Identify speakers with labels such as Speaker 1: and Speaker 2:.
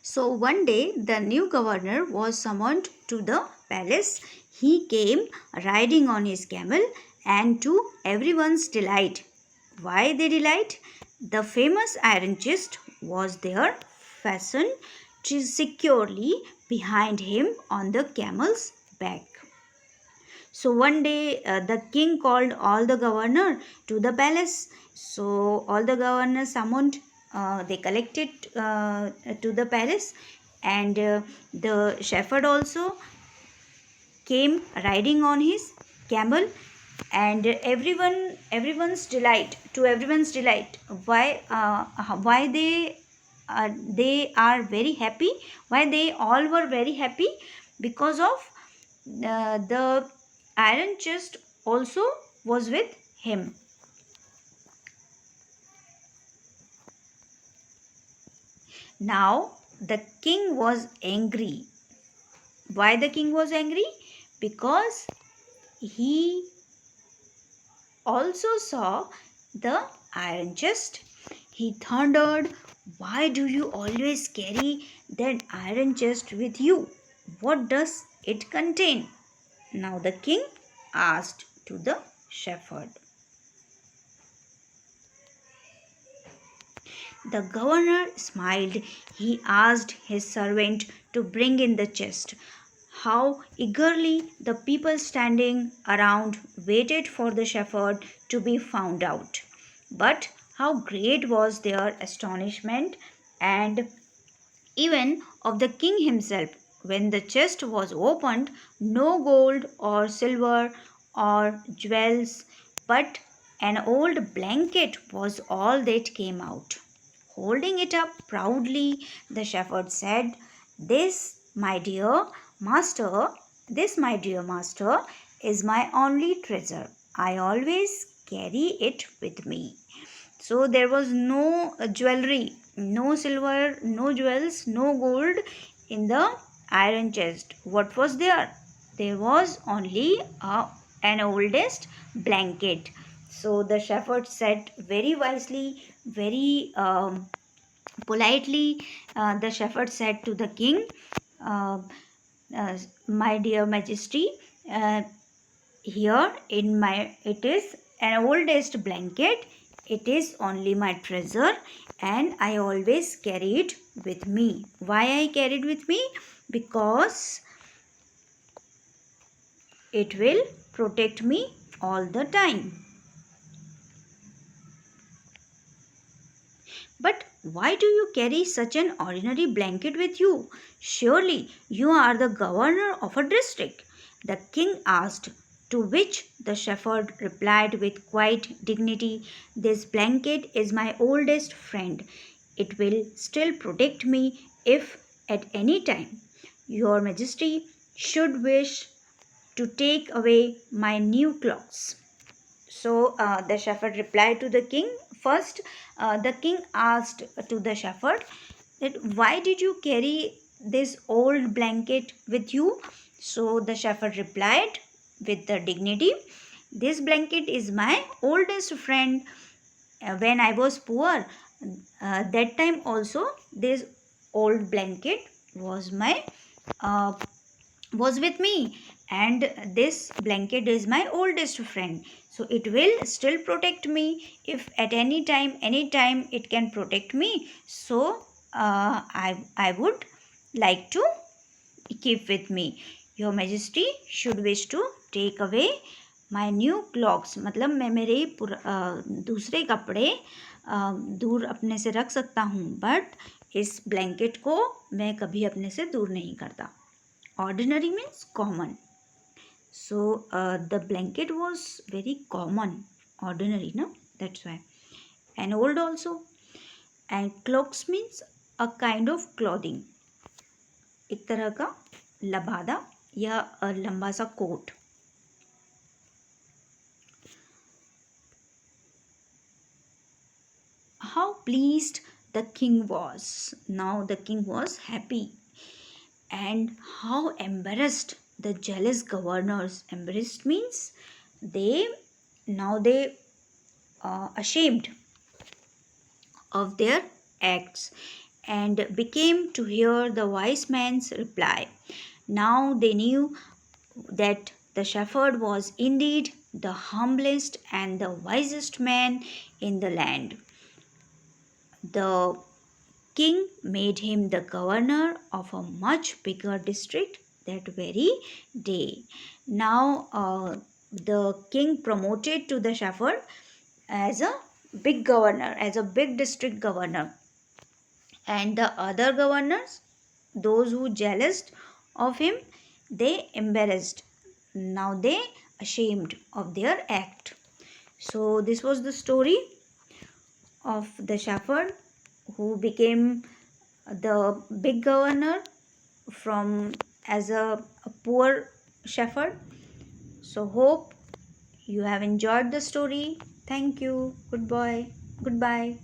Speaker 1: So one day the new governor was summoned to the palace. He came riding on his camel, and to everyone's delight. Why they delight? The famous iron chest was there, fastened securely behind him on the camel's back. So one day the king called all the governor to the palace. So all the governors summoned, they collected to the palace, and the shepherd also came riding on his camel, and everyone's delight, why they are very happy, why they all were very happy, because of the iron chest also was with him. Now the king was angry. Why the king was angry? Because he also saw the iron chest. He thundered, "Why do you always carry that iron chest with you? What does it contain?" Now the king asked to the shepherd. The governor smiled. He asked his servant to bring in the chest. How eagerly the people standing around waited for the shepherd to be found out. But how great was their astonishment, and even of the king himself, when the chest was opened. No gold or silver or jewels, but an old blanket was all that came out. Holding it up proudly, the shepherd said, "This, my dear master, this, my dear master, is my only treasure. I always carry it with me." So there was no jewelry, no silver, no jewels, no gold in the iron chest. What was there? There was only an oldest blanket. So the shepherd said very wisely, very politely, the shepherd said to the king, uh, "My dear majesty, uh, here in my it is an oldest blanket. It is only my treasure, and I always carry it with me." Why I carry it with me? Because it will protect me all the time. But why do you carry such an ordinary blanket with you? Surely you are the governor of a district. The king asked, to which the shepherd replied with quiet dignity, "This blanket is my oldest friend. It will still protect me if at any time your majesty should wish to take away my new clothes." So the shepherd replied to the king. First, the king asked to the shepherd that, "Why did you carry this old blanket with you?" So the shepherd replied with the dignity, "This blanket is my oldest friend. When I was poor, that time also this old blanket was my uh, was with me, and this blanket is my oldest friend, so it will still protect me if at any time it can protect me. So I would like to keep with me. Your majesty should wish to take away my new clothes, मतलब मैं मेरे दूसरे कपड़े दूर अपने से रख सकता हूँ, बट इस ब्लैंकेट को मैं कभी अपने से दूर नहीं करता. Ordinary means common. So the blanket was very common, ordinary, no? That's why. And old also. And cloaks means a kind of clothing. एक तरह का लबादा या लंबा सा coat. How pleased the king was. Now the king was happy. And how embarrassed the jealous governors. Embarrassed means they ashamed of their acts, and became to hear the wise man's reply. Now they knew that the shepherd was indeed the humblest and the wisest man in the land. The king made him the governor of a much bigger district that very day. Now, the king promoted to the shepherd as a big governor, as a big district governor, and the other governors, those who jealous of him, they embarrassed. Now they ashamed of their act. So this was the story of the shepherd who became the big governor from as a poor shepherd. So hope you have enjoyed the story. Thank you. Goodbye. Goodbye.